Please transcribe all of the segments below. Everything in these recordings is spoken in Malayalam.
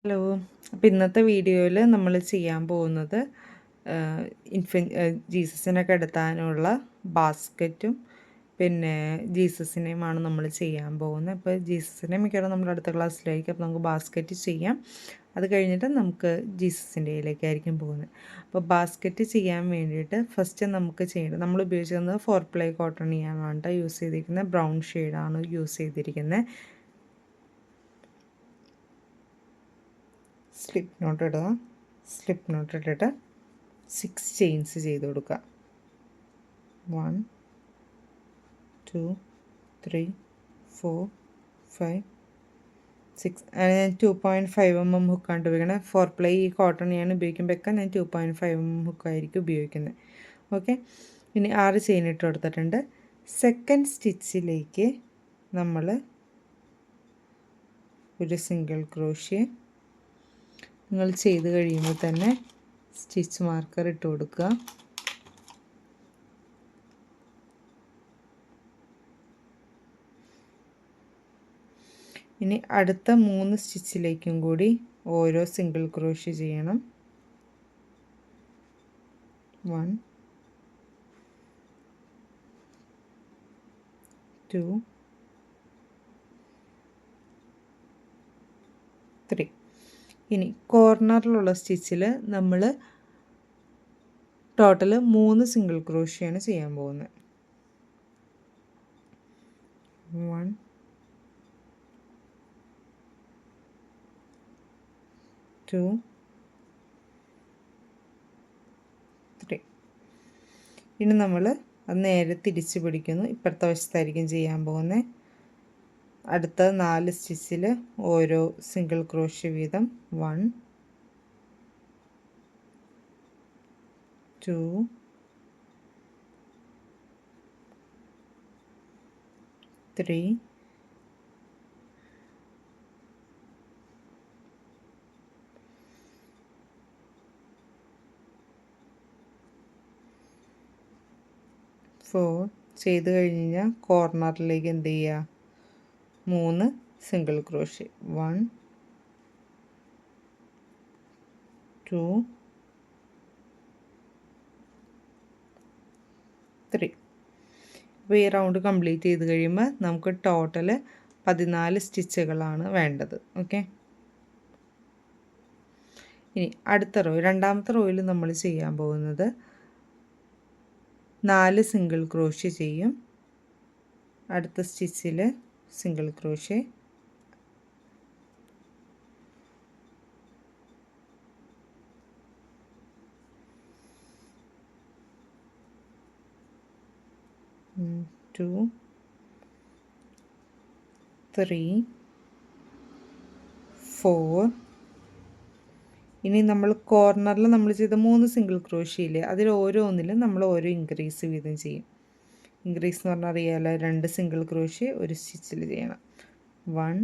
ഹലോ. അപ്പോൾ ഇന്നത്തെ വീഡിയോയിൽ നമ്മൾ ചെയ്യാൻ പോകുന്നത് ജീസസിനെ കിടത്താനുള്ള ബാസ്ക്കറ്റും പിന്നെ ജീസസിനെയുമാണ് നമ്മൾ ചെയ്യാൻ പോകുന്നത്. അപ്പോൾ ജീസസിനെ മിക്കവാറും നമ്മൾ അടുത്ത ക്ലാസ്സിലായിരിക്കും. അപ്പോൾ നമുക്ക് ബാസ്ക്കറ്റ് ചെയ്യാം. അത് കഴിഞ്ഞിട്ട് നമുക്ക് ജീസസിൻ്റെ ഇതിലേക്കായിരിക്കും പോകുന്നത്. അപ്പോൾ ബാസ്ക്കറ്റ് ചെയ്യാൻ വേണ്ടിയിട്ട് ഫസ്റ്റ് നമുക്ക് ചെയ്യേണ്ടത്, നമ്മൾ ഉപയോഗിച്ചിരുന്നത് 4 ply കോട്ടൺ ആണ് യൂസ് ചെയ്തിരിക്കുന്നത്. ബ്രൗൺ ഷെയ്ഡാണ് യൂസ് ചെയ്തിരിക്കുന്നത്. സ്ലിപ്പ് നോട്ട് ഇടുക. സ്ലിപ്പ് നോട്ട് ഇട്ടിട്ട് 6 ചെയിൻസ് ചെയ്ത് കൊടുക്കുക. 1 2 3 4 5 6. ഞാൻ 2.5 mm ഹുക്കാണ് ഉപയോഗിക്കുന്നത്. 4 ply ഈ കോട്ടൺ ഞാൻ ഉപയോഗിക്കുമ്പോഴൊക്കെ ഞാൻ 2.5 mm ഹുക്കായിരിക്കും ഉപയോഗിക്കുന്നത്. ഓക്കെ, ഇനി 6 ചെയിൻ ഇട്ട് കൊടുത്തിട്ടുണ്ട്. സെക്കൻഡ് സ്റ്റിച്ചിലേക്ക് നമ്മൾ ഒരു സിംഗിൾ ക്രോഷ്യ നിങ്ങൾ ചെയ്ത് കഴിയുമ്പോൾ തന്നെ സ്റ്റിച്ച് മാർക്കർ ഇട്ട് കൊടുക്കുക. ഇനി അടുത്ത 3 സ്റ്റിച്ചിലേക്കും കൂടി ഓരോ സിംഗിൾ ക്രോഷ്യ ചെയ്യണം. 1 2 3. ഇനി കോർണറിലുള്ള സ്റ്റിച്ചിൽ നമ്മൾ ടോട്ടൽ 3 സിംഗിൾ ക്രോഷ്യാണ് ചെയ്യാൻ പോകുന്നത്. 1 2 3. ഇനി നമ്മൾ അത് നേരെ തിരിച്ച് പിടിക്കുന്നു. ഇപ്പുറത്തെ വശത്തായിരിക്കും ചെയ്യാൻ പോകുന്നത്. അടുത്ത 4 സ്റ്റിച്ചിൽ ഓരോ സിംഗിൾ ക്രോഷ്യ വീതം 1 2 3 4 ചെയ്ത് കഴിഞ്ഞ് കഴിഞ്ഞാൽ കോർണറിലേക്ക് എന്ത് ചെയ്യുക, 3 സിംഗിൾ ക്രോഷ്യ. 1 2 3. അപ്പോൾ ഈ റൗണ്ട് കംപ്ലീറ്റ് ചെയ്ത് കഴിയുമ്പോൾ നമുക്ക് ടോട്ടൽ 14 സ്റ്റിച്ചുകളാണ് വേണ്ടത്. ഓക്കെ, ഇനി അടുത്ത റോ, രണ്ടാമത്തെ റോയിൽ നമ്മൾ ചെയ്യാൻ പോകുന്നത് 4 സിംഗിൾ ക്രോഷ്യ ചെയ്യും. അടുത്ത സ്റ്റിച്ചിൽ സിംഗിൾ ക്രോഷ്യ, ടു 3 4. ഇനി നമ്മൾ കോർണറിൽ നമ്മൾ ചെയ്ത 3 സിംഗിൾ ക്രോഷ്യയില്ലേ, അതിൽ ഓരോന്നിലും നമ്മൾ ഓരോ ഇൻക്രീസ് വീതം ചെയ്യും. ഇൻക്രീസ് എന്ന് പറഞ്ഞാൽ അറിയാമല്ലോ, 2 സിംഗിൾ ക്രോഷ്യ ഒരു സ്റ്റിച്ചിൽ ചെയ്യണം. 1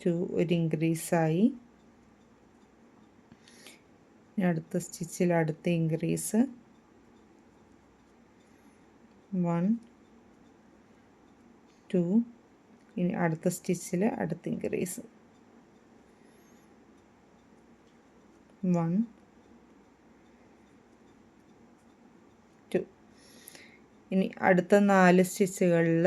2 ഒരു ഇൻക്രീസായി. അടുത്ത സ്റ്റിച്ചിൽ അടുത്ത ഇൻക്രീസ് 1 2. ഇനി അടുത്ത സ്റ്റിച്ചിൽ അടുത്ത ഇൻക്രീസ് 1 2. ഇനി അടുത്ത 4 സ്റ്റിച്ചുകളിൽ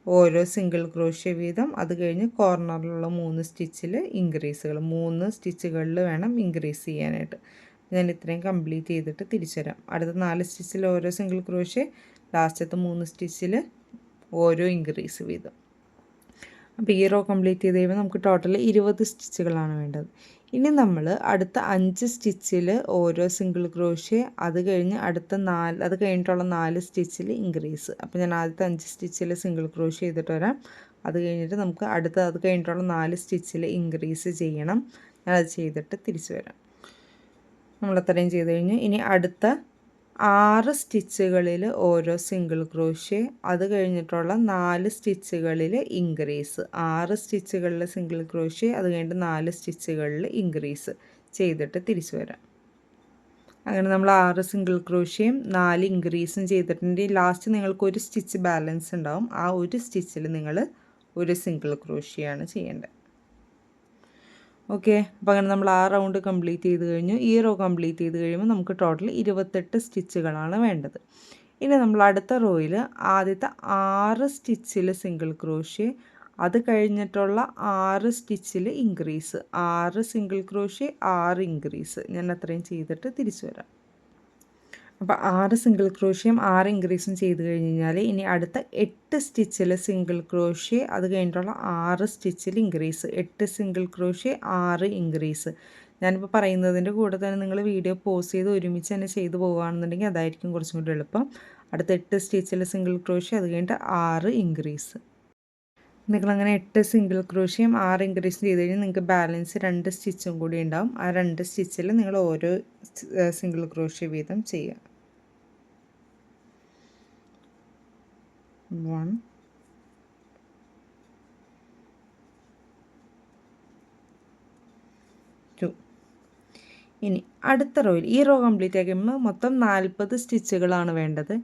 ഓരോ സിംഗിൾ ക്രോഷ്യ വീതം. അത് കഴിഞ്ഞ് കോർണറിലുള്ള 3 സ്റ്റിച്ചിൽ ഇൻക്രീസുകൾ, 3 സ്റ്റിച്ചുകളിൽ വേണം ഇൻക്രീസ് ചെയ്യാനായിട്ട്. ഞാൻ ഇത്രയും കംപ്ലീറ്റ് ചെയ്തിട്ട് തിരിച്ചു വരാം. അടുത്ത 4 സ്റ്റിച്ചിൽ ഓരോ സിംഗിൾ ക്രോഷ്യ, ലാസ്റ്റത്തെ 3 സ്റ്റിച്ചിൽ ഓരോ ഇൻക്രീസ് വീതം. അപ്പോൾ ഈ റോ കംപ്ലീറ്റ് ചെയ്ത് കഴിയുമ്പോൾ നമുക്ക് ടോട്ടൽ 20 സ്റ്റിച്ചുകളാണ് വേണ്ടത്. ഇനി നമ്മൾ അടുത്ത 5 സ്റ്റിച്ചിൽ ഓരോ സിംഗിൾ ക്രോഷ്യ, അത് കഴിഞ്ഞ് അടുത്ത 4, അത് കഴിഞ്ഞിട്ടുള്ള 4 സ്റ്റിച്ചിൽ ഇൻക്രീസ്. അപ്പോൾ ഞാൻ ആദ്യത്തെ 5 സ്റ്റിച്ചിൽ സിംഗിൾ ക്രോഷ്യ ചെയ്തിട്ട് വരാം. അത് കഴിഞ്ഞിട്ട് നമുക്ക് അത് കഴിഞ്ഞിട്ടുള്ള 4 സ്റ്റിച്ചിൽ ഇൻക്രീസ് ചെയ്യണം. ഞാനത് ചെയ്തിട്ട് തിരിച്ചു വരാം. നമ്മളത്രയും ചെയ്ത് കഴിഞ്ഞ് ഇനി അടുത്ത 6 സ്റ്റിച്ചുകളിൽ ഓരോ സിംഗിൾ ക്രോഷ്യ, അത് കഴിഞ്ഞിട്ടുള്ള 4 സ്റ്റിച്ചുകളിൽ ഇൻക്രീസ്. 6 സ്റ്റിച്ചുകളിൽ സിംഗിൾ ക്രോഷ്യ, അത് കഴിഞ്ഞിട്ട് 4 സ്റ്റിച്ചുകളിൽ ഇൻക്രീസ് ചെയ്തിട്ട് തിരിച്ചു വരാം. അങ്ങനെ നമ്മൾ 6 സിംഗിൾ ക്രോഷ്യയും 4 ഇൻക്രീസും ചെയ്തിട്ടുണ്ട്. ലാസ്റ്റ് നിങ്ങൾക്ക് ഒരു സ്റ്റിച്ച് ബാലൻസ് ഉണ്ടാവും. ആ ഒരു സ്റ്റിച്ചിൽ നിങ്ങൾ ഒരു സിംഗിൾ ക്രോഷ്യയാണ് ചെയ്യേണ്ടത്. ഓക്കെ, അപ്പോൾ അങ്ങനെ നമ്മൾ ആ റൗണ്ട് കംപ്ലീറ്റ് ചെയ്ത് കഴിഞ്ഞു. ഈ റോ കംപ്ലീറ്റ് ചെയ്ത് കഴിയുമ്പോൾ നമുക്ക് ടോട്ടൽ 28 സ്റ്റിച്ചുകളാണ് വേണ്ടത്. ഇനി നമ്മൾ അടുത്ത റോയിൽ ആദ്യത്തെ 6 സ്റ്റിച്ചിൽ സിംഗിൾ ക്രോഷ്യ, അത് കഴിഞ്ഞിട്ടുള്ള 6 സ്റ്റിച്ചിൽ ഇൻക്രീസ്, 6 സിംഗിൾ ക്രോഷ്യ 6 ഇൻക്രീസ്, ഞാൻ അത്രയും ചെയ്തിട്ട് തിരിച്ചു വരാം. അപ്പോൾ 6 സിംഗിൾ ക്രോഷ്യം 6 ഇൻക്രീസും ചെയ്ത് കഴിഞ്ഞ് കഴിഞ്ഞാൽ ഇനി അടുത്ത 8 സ്റ്റിച്ചിൽ സിംഗിൾ ക്രോഷ്യ, അത് കഴിഞ്ഞിട്ടുള്ള 6 സ്റ്റിച്ചിൽ ഇൻക്രീസ്, 8 സിംഗിൾ ക്രോഷ്യ 6 ഇൻക്രീസ്. ഞാനിപ്പോൾ പറയുന്നതിൻ്റെ കൂടെ തന്നെ നിങ്ങൾ വീഡിയോ പോസ് ചെയ്ത് ഒരുമിച്ച് തന്നെ ചെയ്ത് പോകുകയാണെന്നുണ്ടെങ്കിൽ അതായിരിക്കും കുറച്ചും കൂടി എളുപ്പം. അടുത്ത 8 സ്റ്റിച്ചിൽ സിംഗിൾ ക്രോഷ്യ, അത് കഴിഞ്ഞിട്ട് 6 ഇൻക്രീസ്. നിങ്ങളങ്ങനെ 8 സിംഗിൾ ക്രോഷ്യം 6 ഇൻക്രീസ് ചെയ്ത് കഴിഞ്ഞാൽ നിങ്ങൾക്ക് ബാലൻസ് 2 സ്റ്റിച്ചും കൂടി ഉണ്ടാവും. ആ 2 സ്റ്റിച്ചിൽ നിങ്ങൾ ഓരോ സിംഗിൾ ക്രോഷ്യ വീതം ചെയ്യുക. 1 2. ഇനി അടുത്ത റോയിൽ ഈ റോ കംപ്ലീറ്റ് ആക്കുമ്പോൾ മൊത്തം 40 സ്റ്റിച്ചുകളാണ് വേണ്ടത്.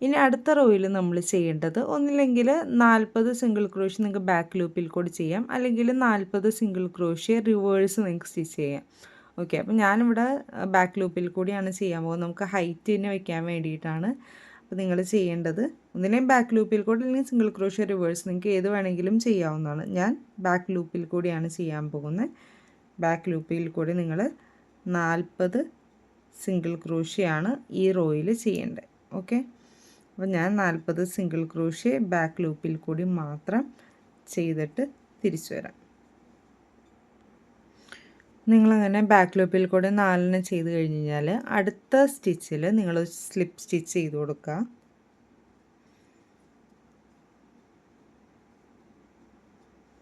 ഇനി അടുത്ത റോയിൽ നമ്മൾ ചെയ്യേണ്ടത് ഒന്നില്ലെങ്കിൽ 40 സിംഗിൾ ക്രോഷ്യ നിങ്ങൾക്ക് ബാക്ക് ലൂപ്പിൽ കൂടി ചെയ്യാം, അല്ലെങ്കിൽ 40 സിംഗിൾ ക്രോഷ്യ റിവേഴ്സ് നിങ്ങൾക്ക് സ്റ്റിച്ച് ചെയ്യാം. ഓക്കെ, അപ്പോൾ ഞാനിവിടെ ബാക്ക് ലൂപ്പിൽ കൂടിയാണ് ചെയ്യാൻ പോകുന്നത്. നമുക്ക് ഹൈറ്റിന് വയ്ക്കാൻ വേണ്ടിയിട്ടാണ്. അപ്പോൾ നിങ്ങൾ ചെയ്യേണ്ടത് ഒന്നില്ലെങ്കിൽ ബാക്ക് ലൂപ്പിൽ കൂടി അല്ലെങ്കിൽ സിംഗിൾ ക്രോഷ്യ റിവേഴ്സ്, നിങ്ങൾക്ക് ഏത് വേണമെങ്കിലും ചെയ്യാവുന്നതാണ്. ഞാൻ ബാക്ക് ലൂപ്പിൽ കൂടിയാണ് ചെയ്യാൻ പോകുന്നത്. ബാക്ക് ലൂപ്പിൽ കൂടി നിങ്ങൾ 40 സിംഗിൾ ക്രോഷ്യയാണ് ഈ റോയിൽ ചെയ്യേണ്ടത്. ഓക്കെ, അപ്പോൾ ഞാൻ 40 സിംഗിൾ ക്രോഷ്യ ബാക്ക് ലൂപ്പിൽ കൂടി മാത്രം ചെയ്തിട്ട് തിരിച്ചു വരാം. നിങ്ങളങ്ങനെ ബാക്ക് ലൂപ്പിൽ കൂടെ 4 ചെയ്ത് കഴിഞ്ഞ് കഴിഞ്ഞാൽ അടുത്ത സ്റ്റിച്ചിൽ നിങ്ങൾ സ്ലിപ്പ് സ്റ്റിച്ച് ചെയ്ത് കൊടുക്കുക.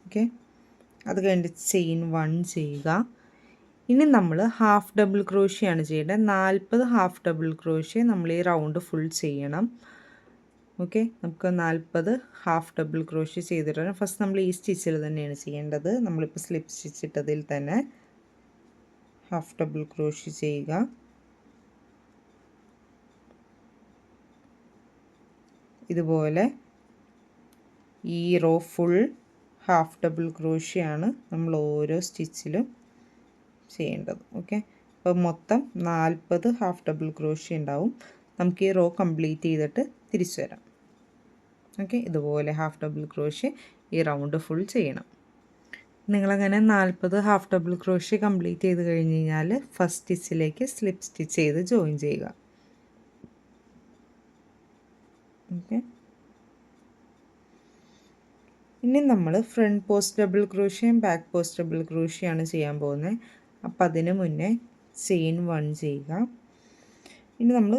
ഓക്കെ, അത് കഴിഞ്ഞിട്ട് ചെയിൻ 1 ചെയ്യുക. ഇനി നമ്മൾ ഹാഫ് ഡബിൾ ക്രോഷ്യയാണ് ചെയ്യേണ്ടത്. 40 ഹാഫ് ഡബിൾ ക്രോഷ്യ നമ്മൾ ഈ റൗണ്ട് ഫുൾ ചെയ്യണം. ഓക്കെ, നമുക്ക് 40 ഹാഫ് ഡബിൾ ക്രോഷ്യ ചെയ്തിട്ട് ഫസ്റ്റ് നമ്മൾ ഈ സ്റ്റിച്ചിൽ തന്നെയാണ് ചെയ്യേണ്ടത്. നമ്മളിപ്പോൾ സ്ലിപ്പ് സ്റ്റിച്ച് ഇട്ടതിൽ തന്നെ ഹാഫ് ഡബിൾ ക്രോഷ്യ ചെയ്യുക. ഇതുപോലെ ഈ റോ ഫുൾ ഹാഫ് ഡബിൾ ക്രോഷ്യയാണ് നമ്മൾ ഓരോ സ്റ്റിച്ചിലും ചെയ്യേണ്ടത്. ഓക്കെ, അപ്പോൾ മൊത്തം 40 ഹാഫ് ഡബിൾ ക്രോഷ്യ ഉണ്ടാവും. നമുക്ക് ഈ റോ കംപ്ലീറ്റ് ചെയ്തിട്ട് തിരിച്ചു വരാം. ഓക്കെ, ഇതുപോലെ ഹാഫ് ഡബിൾ ക്രോഷ്യ ഈ റൗണ്ട് ഫുൾ ചെയ്യണം. നിങ്ങളങ്ങനെ 40 ഹാഫ് ഡബിൾ ക്രോഷ്യ കംപ്ലീറ്റ് ചെയ്ത് കഴിഞ്ഞ് കഴിഞ്ഞാൽ ഫസ്റ്റ് സ്റ്റിച്ചിലേക്ക് സ്ലിപ്പ് സ്റ്റിച്ച് ചെയ്ത് ജോയിൻ ചെയ്യുക. ഓക്കെ, ഇനി നമ്മൾ ഫ്രണ്ട് പോസ്റ്റ് ഡബിൾ ക്രോഷ്യയും ബാക്ക് പോസ്റ്റ് ഡബിൾ ക്രോഷ്യയാണ് ചെയ്യാൻ പോകുന്നത്. അപ്പം അതിന് മുന്നേ ചെയിൻ 1 ചെയ്യുക. ഇനി നമ്മൾ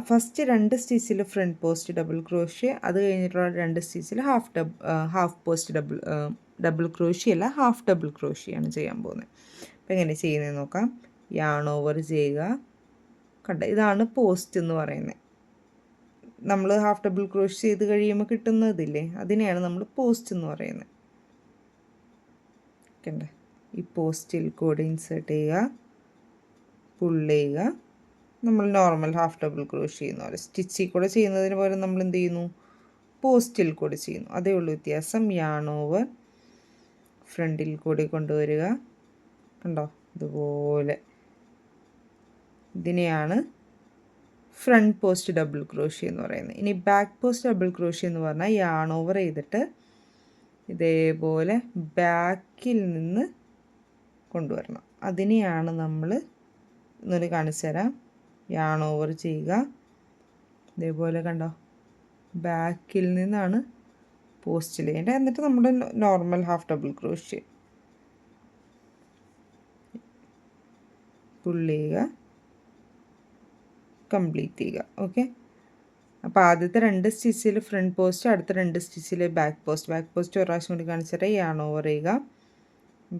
ഫസ്റ്റ് 2 സ്റ്റിച്ചിൽ ഫ്രണ്ട് പോസ്റ്റ് ഡബിൾ ക്രോഷ്യ, അത് കഴിഞ്ഞിട്ടുള്ള 2 സ്റ്റിച്ചിൽ ഹാഫ് പോസ്റ്റ് ഡബിൾ ക്രോഷ്യ അല്ല, ഹാഫ് ഡബിൾ ക്രോഷ്യയാണ് ചെയ്യാൻ പോകുന്നത്. അപ്പോൾ എങ്ങനെ ചെയ്യുന്നത് നോക്കാം. യാൺ ഓവർ ചെയ്യുക. കണ്ട, ഇതാണ് പോസ്റ്റ് എന്ന് പറയുന്നത്. നമ്മൾ ഹാഫ് ഡബിൾ ക്രോഷ്യ ചെയ്ത് കഴിയുമ്പോൾ കിട്ടുന്നതില്ലേ, അതിനെയാണ് നമ്മൾ പോസ്റ്റ് എന്ന് പറയുന്നത്. കണ്ട, ഈ പോസ്റ്റിൽ കൂടെ ഇൻസേർട്ട് ചെയ്യുക, പുൾ ചെയ്യുക. നമ്മൾ നോർമൽ ഹാഫ് ഡബിൾ ക്രോഷ്യ ചെയ്യുന്ന പോലെ സ്റ്റിച്ചിൽ കൂടെ ചെയ്യുന്നതിന് പകരം നമ്മൾ എന്ത് ചെയ്യുന്നു, പോസ്റ്റിൽ കൂടെ ചെയ്യുന്നു. അതേ ഉള്ളൂ വ്യത്യാസം. യാൺ ഓവർ ഫ്രണ്ടിൽ കൂടി കൊണ്ടുവരിക. കണ്ടോ, ഇതുപോലെ. ഇതിനെയാണ് ഫ്രണ്ട് പോസ്റ്റ് ഡബിൾ ക്രോഷ്യ എന്ന് പറയുന്നത്. ഇനി ബാക്ക് പോസ്റ്റ് ഡബിൾ ക്രോഷ്യ എന്ന് പറഞ്ഞാൽ യാൺ ഓവർ ചെയ്തിട്ട് ഇതേപോലെ ബാക്കിൽ നിന്ന് കൊണ്ടുവരണം. അതിനെയാണ് നമ്മൾ ഇന്നൊരു കാണിച്ചു തരാം. യാൺ ഓവർ ചെയ്യുക. ഇതേപോലെ കണ്ടോ, ബാക്കിൽ നിന്നാണ് പോസ്റ്റിൽ ചെയ്യേണ്ടത്. എന്നിട്ട് നമ്മുടെ normal half double crochet pull ചെയ്യുക, കംപ്ലീറ്റ് ചെയ്യുക. ഓക്കെ, അപ്പോൾ ആദ്യത്തെ 2 സ്റ്റിച്ചിൽ ഫ്രണ്ട് പോസ്റ്റ്, അടുത്ത 2 സ്റ്റിച്ചിൽ ബാക്ക് പോസ്റ്റ് ഒരു പ്രാവശ്യം കൂടി കാണിച്ചിട്ട് യാൺ ഓവർ ചെയ്യുക,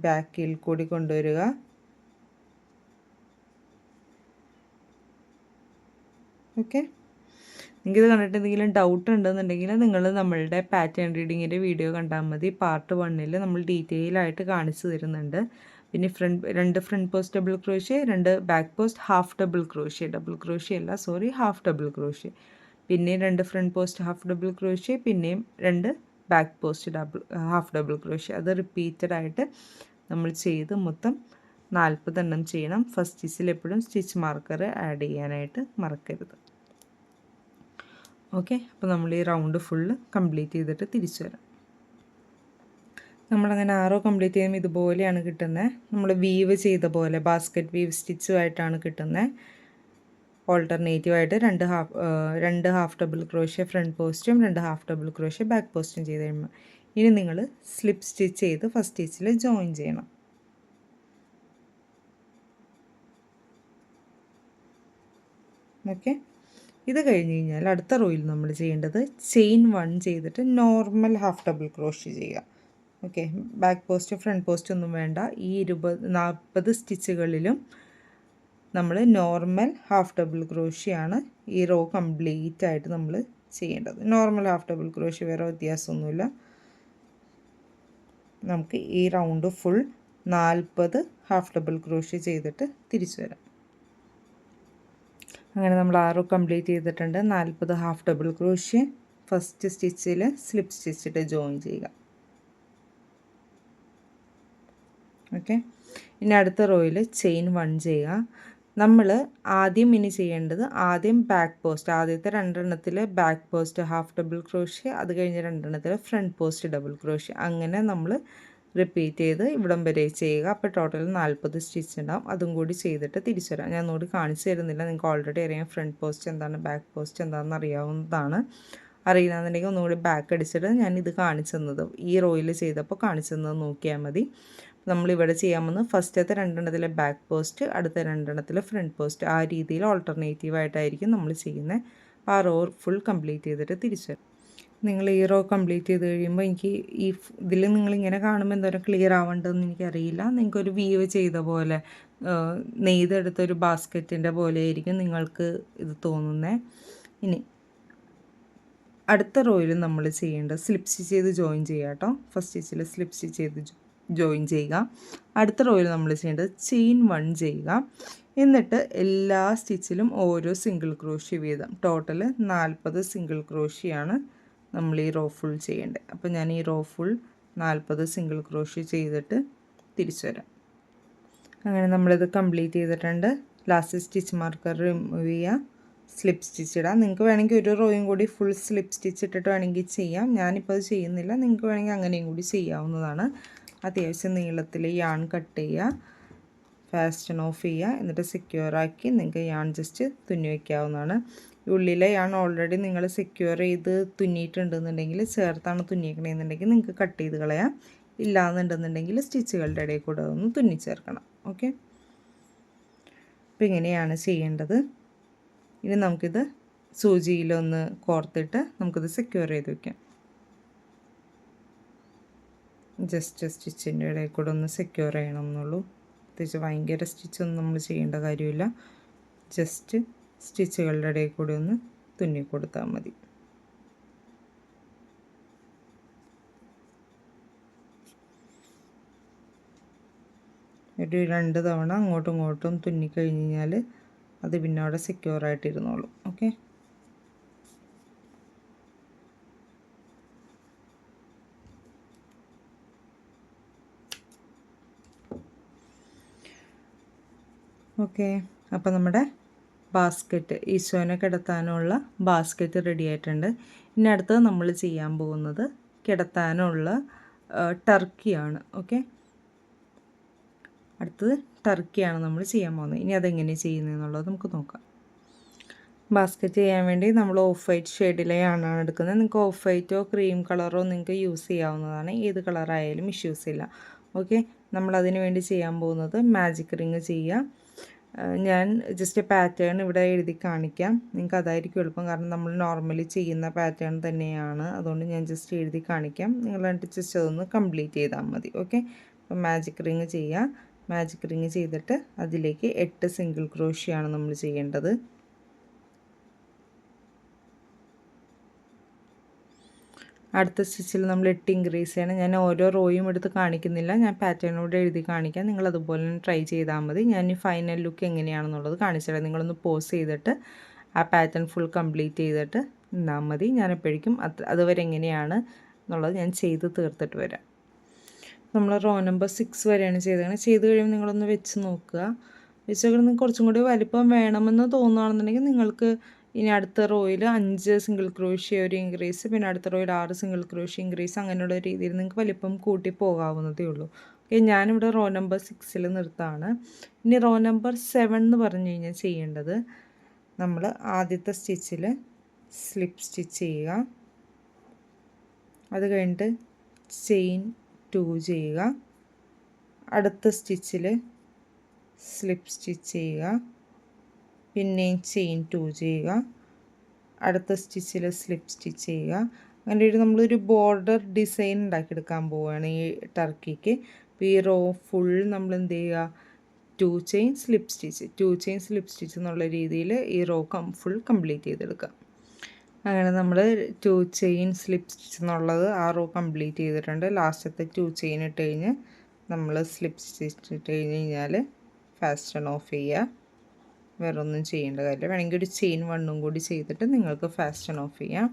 ബാക്കിൽ കൂടി കൊണ്ടുവരിക. ഓക്കെ, നിങ്ങൾക്കിത് കണ്ടിട്ട് എന്തെങ്കിലും ഡൗട്ട് ഉണ്ടെന്നുണ്ടെങ്കിൽ നിങ്ങൾ നമ്മളുടെ പാറ്റേൺ റീഡിങ്ങിൻ്റെ വീഡിയോ കണ്ടാൽ മതി. പാർട്ട് 1 നമ്മൾ ഡീറ്റെയിൽ ആയിട്ട് കാണിച്ചു തരുന്നുണ്ട്. പിന്നെ 2 front post double crochet, 2 back post half double crochet അല്ല, സോറി, ഹാഫ് ഡബിൾ ക്രോഷ്യ. പിന്നെ 2 front post half double crochet, പിന്നെയും 2 back post half double crochet. അത് റിപ്പീറ്റഡ് ആയിട്ട് നമ്മൾ ചെയ്ത് മൊത്തം 40 എണ്ണം ചെയ്യണം. ഫസ്റ്റ് സ്റ്റിച്ചിൽ എപ്പോഴും സ്റ്റിച്ച് മാർക്കർ ആഡ് ചെയ്യാനായിട്ട് മറക്കരുത്. ഓക്കെ, അപ്പോൾ നമ്മൾ ഈ റൗണ്ട് ഫുള്ള് കംപ്ലീറ്റ് ചെയ്തിട്ട് തിരിച്ചു വരാം. നമ്മളങ്ങനെ 6 കംപ്ലീറ്റ് ചെയ്യുമ്പോൾ ഇതുപോലെയാണ് കിട്ടുന്നത്. നമ്മൾ വീവ് ചെയ്ത പോലെ ബാസ്ക്കറ്റ് വീവ് സ്റ്റിച്ചുമായിട്ടാണ് കിട്ടുന്നത്. ഓൾട്ടർനേറ്റീവായിട്ട് രണ്ട് ഹാഫ് ഡബിൾ ക്രോഷ്യ ഫ്രണ്ട് പോസ്റ്റും 2 ഹാഫ് ഡബിൾ ക്രോഷ്യ ബാക്ക് പോസ്റ്റും ചെയ്ത് കഴിയുമ്പോൾ ഇനി നിങ്ങൾ സ്ലിപ്പ് സ്റ്റിച്ച് ചെയ്ത് ഫസ്റ്റ് സ്റ്റിച്ചിൽ ജോയിൻ ചെയ്യണം. ഓക്കെ, ഇത് കഴിഞ്ഞ് കഴിഞ്ഞാൽ അടുത്ത റോയിൽ നമ്മൾ ചെയ്യേണ്ടത് ചെയിൻ 1 ചെയ്തിട്ട് നോർമൽ ഹാഫ് ഡബിൾ ക്രോഷ്യ ചെയ്യുക. Okay, back post front post ഒന്നും വേണ്ട. ഈ 40 സ്റ്റിച്ചുകളിലും നമ്മൾ നോർമൽ ഹാഫ് ഡബിൾ ക്രോഷ്യാണ് ഈ റോ കംപ്ലീറ്റ് ആയിട്ട് നമ്മൾ ചെയ്യേണ്ടത്. നോർമൽ ഹാഫ് ഡബിൾ ക്രോഷ്യ, വേറെ വ്യത്യാസമൊന്നുമില്ല. നമുക്ക് ഈ round full 40 half double crochet ചെയ്തിട്ട് തിരിച്ചു വരാം. അങ്ങനെ നമ്മൾ 6 കംപ്ലീറ്റ് ചെയ്തിട്ടുണ്ട്. 40 ഹാഫ് ഡബിൾ ക്രോഷ്യ ഫസ്റ്റ് സ്റ്റിച്ചിൽ സ്ലിപ്പ് സ്റ്റിച്ചിട്ട് ജോയിൻ ചെയ്യുക. ഓക്കെ, ഇനി അടുത്ത റോയിൽ ചെയിൻ 1 ചെയ്യുക. നമ്മൾ ആദ്യം ഇനി ചെയ്യേണ്ടത് ആദ്യം ബാക്ക് പോസ്റ്റ്, ആദ്യത്തെ 2 എണ്ണത്തിൽ back post half double crochet, അത് കഴിഞ്ഞ് 2 എണ്ണത്തിൽ ഫ്രണ്ട് പോസ്റ്റ് ഡബിൾ ക്രോഷ്യ, അങ്ങനെ നമ്മൾ റിപ്പീറ്റ് ചെയ്ത് ഇവിടം വരെ ചെയ്യുക. അപ്പോൾ ടോട്ടൽ 40 സ്റ്റിച്ച് ഉണ്ടാവും. അതും കൂടി ചെയ്തിട്ട് തിരിച്ചു വരാം. ഞാൻ ഒന്നുകൂടി കാണിച്ചു തരുന്നില്ല, നിങ്ങൾക്ക് ഓൾറെഡി അറിയാം ഫ്രണ്ട് പോസ്റ്റ് എന്താണ് ബാക്ക് പോസ്റ്റ് എന്താണെന്ന് അറിയാവുന്നതാണ്. അറിയില്ലാന്നുണ്ടെങ്കിൽ ഒന്നുകൂടി ബാക്ക് അടിച്ചിട്ട് ഞാൻ ഇത് കാണിച്ചു തന്നത് ഈ റോയിൽ ചെയ്തപ്പോൾ കാണിച്ചു തന്നത് നോക്കിയാൽ മതി. നമ്മളിവിടെ ചെയ്യാമെന്ന് ഫസ്റ്റത്തെ 2 എണ്ണത്തിലെ ബാക്ക് പോസ്റ്റ്, അടുത്ത 2 എണ്ണത്തിലെ ഫ്രണ്ട് പോസ്റ്റ്, ആ രീതിയിൽ ഓൾട്ടർനേറ്റീവായിട്ടായിരിക്കും നമ്മൾ ചെയ്യുന്നത്. ആ റോ ഫുൾ കംപ്ലീറ്റ് ചെയ്തിട്ട് തിരിച്ചു വരാം. നിങ്ങൾ ഈ റോ കംപ്ലീറ്റ് ചെയ്ത് കഴിയുമ്പോൾ എനിക്ക് ഈ ഇതിൽ നിങ്ങളിങ്ങനെ കാണുമ്പോൾ എന്തോരം ക്ലിയർ ആവേണ്ടതെന്ന് എനിക്കറിയില്ല. നിങ്ങൾക്കൊരു വീവ് ചെയ്ത പോലെ നെയ്തെടുത്തൊരു ബാസ്ക്കറ്റിൻ്റെ പോലെ ആയിരിക്കും നിങ്ങൾക്ക് ഇത് തോന്നുന്നത്. ഇനി അടുത്ത റോയിൽ നമ്മൾ ചെയ്യേണ്ടത് സ്ലിപ്പ് സ്റ്റിച്ച് ചെയ്ത് ജോയിൻ ചെയ്യുക കേട്ടോ. ഫസ്റ്റ് സ്റ്റിച്ചിൽ സ്ലിപ്പ് സ്റ്റിച്ച് ചെയ്ത് ജോയിൻ ചെയ്യുക. അടുത്ത റോയിൽ നമ്മൾ ചെയ്യേണ്ടത് ചെയിൻ 1 ചെയ്യുക. എന്നിട്ട് എല്ലാ സ്റ്റിച്ചിലും ഓരോ സിംഗിൾ ക്രോഷ്യ വീതം, ടോട്ടൽ 40 സിംഗിൾ ക്രോഷ്യയാണ് നമ്മൾ ഈ റോ ഫുൾ ചെയ്യേണ്ടത്. അപ്പോൾ ഞാൻ ഈ റോ ഫുൾ 40 സിംഗിൾ ക്രോഷ്യ ചെയ്തിട്ട് തിരിച്ചു വരാം. അങ്ങനെ നമ്മളിത് കംപ്ലീറ്റ് ചെയ്തിട്ടുണ്ട്. ലാസ്റ്റ് സ്റ്റിച്ച് മാർക്കർ റിമൂവ് ചെയ്യുക, സ്ലിപ്പ് സ്റ്റിച്ച് ഇടാം. നിങ്ങൾക്ക് വേണമെങ്കിൽ ഒരു റോയും കൂടി ഫുൾ സ്ലിപ്പ് സ്റ്റിച്ച് ഇട്ടിട്ട് വേണമെങ്കിൽ ചെയ്യാം. ഞാനിപ്പോൾ അത് ചെയ്യുന്നില്ല. നിങ്ങൾക്ക് വേണമെങ്കിൽ അങ്ങനെയും കൂടി ചെയ്യാവുന്നതാണ്. അത്യാവശ്യം നീളത്തിൽ യാൺ കട്ട് ചെയ്യുക, ഫാസ്റ്റൺ ഓഫ് ചെയ്യുക, എന്നിട്ട് സെക്യൂറാക്കി നിങ്ങൾക്ക് യാൺ ജസ്റ്റ് തുന്നി വയ്ക്കാവുന്നതാണ്. ഉള്ളിലെ യാൺ ഓൾറെഡി നിങ്ങൾ സെക്യൂർ ചെയ്ത് തുന്നിയിട്ടുണ്ടെന്നുണ്ടെങ്കിൽ, ചേർത്താണ് തുന്നിയേക്കണമെന്നുണ്ടെങ്കിൽ നിങ്ങൾക്ക് കട്ട് ചെയ്ത് കളയാം. ഇല്ലാന്നുണ്ടെന്നുണ്ടെങ്കിൽ സ്റ്റിച്ചുകളുടെ ഇടയിൽ കൂടെ ഒന്ന് തുന്നി ചേർക്കണം. ഓക്കെ, അപ്പോൾ ഇങ്ങനെയാണ് ചെയ്യേണ്ടത്. ഇനി നമുക്കിത് സൂചിയിലൊന്ന് കോർത്തിട്ട് നമുക്കിത് സെക്യൂർ ചെയ്ത് വയ്ക്കാം. ജസ്റ്റ് സ്റ്റിച്ചിൻ്റെ ഇടയിൽ കൂടെ ഒന്ന് സെക്യൂർ ചെയ്യണം എന്നുള്ളൂ. പ്രത്യേകിച്ച് ഭയങ്കര സ്റ്റിച്ചൊന്നും നമ്മൾ ചെയ്യേണ്ട കാര്യമില്ല. ജസ്റ്റ് സ്റ്റിച്ചുകളുടെ ഇടയിൽ കൂടെ ഒന്ന് തുന്നി കൊടുത്താൽ മതി. ഒരു 2 തവണ അങ്ങോട്ടും ഇങ്ങോട്ടും തുന്നി കഴിഞ്ഞ് കഴിഞ്ഞാൽ അത് പിന്നെ അവിടെ സെക്യൂറായിട്ടിരുന്നോളും. ഓക്കെ, ഓക്കെ, അപ്പോൾ നമ്മുടെ ബാസ്ക്കറ്റ്, ഈശോനെ കിടത്താനുള്ള ബാസ്ക്കറ്റ് റെഡി ആയിട്ടുണ്ട്. ഇനി അടുത്തത് നമ്മൾ ചെയ്യാൻ പോകുന്നത് കിടത്താനുള്ള ടർക്കിയാണ്. ഓക്കെ, അടുത്തത് ടർക്കിയാണ് നമ്മൾ ചെയ്യാൻ പോകുന്നത്. ഇനി അതെങ്ങനെ ചെയ്യുന്നതെന്നുള്ളത് നമുക്ക് നോക്കാം. ബാസ്ക്കറ്റ് ചെയ്യാൻ വേണ്ടി നമ്മൾ ഓഫ് വൈറ്റ് ഷെയ്ഡിലെയാണ് എടുക്കുന്നത്. നിങ്ങൾക്ക് ഓഫ് വൈറ്റോ ക്രീം കളറോ നിങ്ങൾക്ക് യൂസ് ചെയ്യാവുന്നതാണ്. ഏത് കളറായാലും ഇഷ്യൂസ് ഇല്ല. ഓക്കെ, നമ്മളതിന് വേണ്ടി ചെയ്യാൻ പോകുന്നത് മാജിക് റിങ് ചെയ്യുക. ഞാൻ ജസ്റ്റ് പാറ്റേൺ ഇവിടെ എഴുതി കാണിക്കാം. നിങ്ങൾക്ക് അതായിരിക്കും എളുപ്പം, കാരണം നമ്മൾ നോർമലി ചെയ്യുന്ന പാറ്റേൺ തന്നെയാണ്. അതുകൊണ്ട് ഞാൻ ജസ്റ്റ് എഴുതി കാണിക്കാം. നിങ്ങൾ എന്നിട്ട് ജസ്റ്റ് അതൊന്ന് കംപ്ലീറ്റ് ചെയ്താൽ മതി. ഓക്കെ, അപ്പോൾ മാജിക് റിങ് ചെയ്യുക. മാജിക് റിങ് ചെയ്തിട്ട് അതിലേക്ക് 8 സിംഗിൾ ക്രോഷ്യാണ് നമ്മൾ ചെയ്യേണ്ടത്. അടുത്ത സ്റ്റിച്ചിൽ നമ്മൾ 8 ഇൻക്രീസ് ചെയ്യണം. ഞാൻ ഓരോ റോയും എടുത്ത് കാണിക്കുന്നില്ല, ഞാൻ പാറ്റേണോട് എഴുതി കാണിക്കാം. നിങ്ങൾ അതുപോലെ തന്നെ ട്രൈ ചെയ്താൽ മതി. ഞാൻ ഈ ഫൈനൽ ലുക്ക് എങ്ങനെയാണെന്നുള്ളത് കാണിച്ചിടാം. നിങ്ങളൊന്ന് പോസ് ചെയ്തിട്ട് ആ പാറ്റേൺ ഫുൾ കംപ്ലീറ്റ് ചെയ്തിട്ട് നിന്നാൽ മതി. ഞാൻ എപ്പോഴേക്കും അതുവരെ എങ്ങനെയാണ് എന്നുള്ളത് ഞാൻ ചെയ്ത് തീർത്തിട്ട് വരാം. നമ്മൾ റോ നമ്പർ 6 വരെയാണ് ചെയ്തത്. ചെയ്ത് കഴിയുമ്പോൾ നിങ്ങളൊന്ന് വെച്ച് നോക്കുക. വെച്ച് നോക്കുമ്പോൾ കുറച്ചും കൂടി വലിപ്പം വേണമെന്ന് തോന്നുകയാണെന്നുണ്ടെങ്കിൽ നിങ്ങൾക്ക് ഇനി അടുത്ത റോയിൽ 5 സിംഗിൾ ക്രോഷ്യ ഒരു ഇൻക്രീസ്, പിന്നെ അടുത്ത റോയിൽ 6 സിംഗിൾ ക്രോഷ്യ ഇൻക്രീസ്, അങ്ങനെയുള്ള രീതിയിൽ നിങ്ങൾക്ക് വലിപ്പം കൂട്ടി പോകാവുന്നതേ ഉള്ളൂ. ഓക്കെ, ഞാനിവിടെ റോ നമ്പർ 6 നിർത്താണ്. ഇനി റോ നമ്പർ 7 എന്ന് പറഞ്ഞു കഴിഞ്ഞാൽ ചെയ്യേണ്ടത്, നമ്മൾ ആദ്യത്തെ സ്റ്റിച്ചിൽ സ്ലിപ്പ് സ്റ്റിച്ച് ചെയ്യുക. അത് കഴിഞ്ഞിട്ട് ചെയിൻ 2 ചെയ്യുക. അടുത്ത സ്റ്റിച്ചിൽ സ്ലിപ്പ് സ്റ്റിച്ച് ചെയ്യുക. പിന്നെയും ചെയിൻ 2 ചെയ്യുക. അടുത്ത സ്റ്റിച്ചിൽ സ്ലിപ്പ് സ്റ്റിച്ച് ചെയ്യുക. അങ്ങനെ നമ്മളൊരു ബോർഡർ ഡിസൈൻ ഉണ്ടാക്കിയെടുക്കാൻ പോവുകയാണ് ഈ ടർക്കിക്ക്. അപ്പോൾ ഈ റോ ഫുൾ നമ്മൾ എന്ത് ചെയ്യുക, 2 chain slip stitch 2 chain slip stitch എന്നുള്ള രീതിയിൽ ഈ റോ ഫുൾ കംപ്ലീറ്റ് ചെയ്തെടുക്കുക. അങ്ങനെ നമ്മൾ 2 ചെയിൻ സ്ലിപ്പ് സ്റ്റിച്ച് എന്നുള്ളത് ആ റോ കംപ്ലീറ്റ് ചെയ്തിട്ടുണ്ട്. ലാസ്റ്റത്തെ 2 ചെയിൻ ഇട്ട് കഴിഞ്ഞ് നമ്മൾ സ്ലിപ്പ് സ്റ്റിച്ച് ഇട്ട് കഴിഞ്ഞാൽ ഫാസ്റ്റൺ ഓഫ് ചെയ്യുക. വേറെ ഒന്നും ചെയ്യേണ്ട കാര്യമില്ല. വേണമെങ്കിൽ ഒരു ചെയിൻ 1 കൂടി ചെയ്തിട്ട് നിങ്ങൾക്ക് ഫാസ്റ്റൺ ഓഫ് ചെയ്യാം.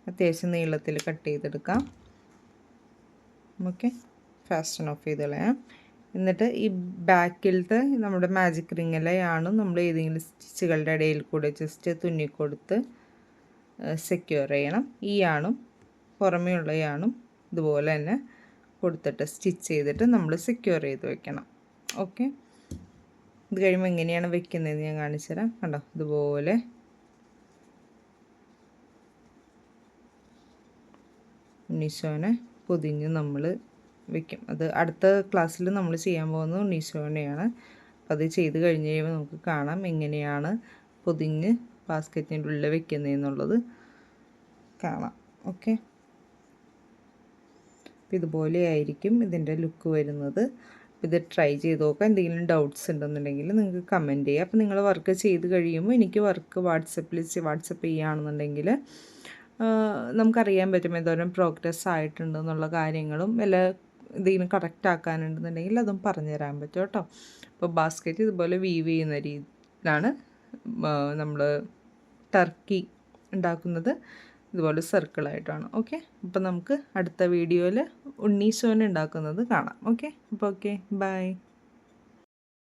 അത്യാവശ്യം നീളത്തിൽ കട്ട് ചെയ്തെടുക്കാം. ഓക്കെ, ഫാസ്റ്റൺ ഓഫ് ചെയ്ത് കളയാം. എന്നിട്ട് ഈ ബാക്കിലത്തെ നമ്മുടെ മാജിക് റിങ്ങിലെയാണ് നമ്മൾ ഏതെങ്കിലും സ്റ്റിച്ചുകളുടെ ഇടയിൽ കൂടെ ജസ്റ്റ് തുന്നിക്കൊടുത്ത് സെക്യൂർ ചെയ്യണം. ഈ ആണും പുറമേ ഉള്ള ആണും ഇതുപോലെ തന്നെ കൊടുത്തിട്ട് സ്റ്റിച്ച് ചെയ്തിട്ട് നമ്മൾ സെക്യൂർ ചെയ്ത് വെക്കണം. ഓക്കെ, ഇത് കഴിയുമ്പോൾ എങ്ങനെയാണ് വെക്കുന്നതെന്ന് ഞാൻ കാണിച്ചു തരാം. കണ്ടോ, ഇതുപോലെ ഉണ്ണീശോനെ പൊതിഞ്ഞ് നമ്മൾ വെക്കും. അത് അടുത്ത ക്ലാസ്സിൽ നമ്മൾ ചെയ്യാൻ പോകുന്നത് ഉണ്ണീശോനെയാണ്. അപ്പോൾ അത് ചെയ്ത് കഴിഞ്ഞ് കഴിയുമ്പോൾ നമുക്ക് കാണാം എങ്ങനെയാണ് പൊതിഞ്ഞ് ബാസ്ക്കറ്റിൻ്റെ ഉള്ളിൽ വെക്കുന്നതെന്നുള്ളത് കാണാം. ഓക്കെ, അപ്പോൾ ഇതുപോലെ ആയിരിക്കും ഇതിൻ്റെ ലുക്ക് വരുന്നത്. ഇത് ട്രൈ ചെയ്ത് നോക്കാം. എന്തെങ്കിലും ഡൗട്ട്സ് ഉണ്ടെന്നുണ്ടെങ്കിൽ നിങ്ങൾക്ക് കമൻറ്റ് ചെയ്യുക. അപ്പോൾ നിങ്ങൾ വർക്ക് ചെയ്ത് കഴിയുമ്പോൾ എനിക്ക് വർക്ക് വാട്സപ്പ് ചെയ്യുകയാണെന്നുണ്ടെങ്കിൽ നമുക്കറിയാൻ പറ്റും എന്തോരം പ്രോഗ്രസ് ആയിട്ടുണ്ടെന്നുള്ള കാര്യങ്ങളും വല്ല എന്തെങ്കിലും കറക്റ്റ് ആക്കാനുണ്ടെന്നുണ്ടെങ്കിൽ അതും പറഞ്ഞു തരാൻ പറ്റും കേട്ടോ. അപ്പോൾ ബാസ്ക്കറ്റ് ഇതുപോലെ വീവ് ചെയ്യുന്ന രീതിയിലാണ് നമ്മൾ ടർക്കി ഉണ്ടാക്കുന്നത്. ഇതുപോലെ സർക്കിളായിട്ടാണ്. ഓക്കെ, അപ്പോൾ നമുക്ക് അടുത്ത വീഡിയോയിൽ ഉണ്ണീശോനെ ഉണ്ടാക്കുന്നത് കാണാം. ഓക്കെ, അപ്പോൾ ഓക്കെ, ബൈ.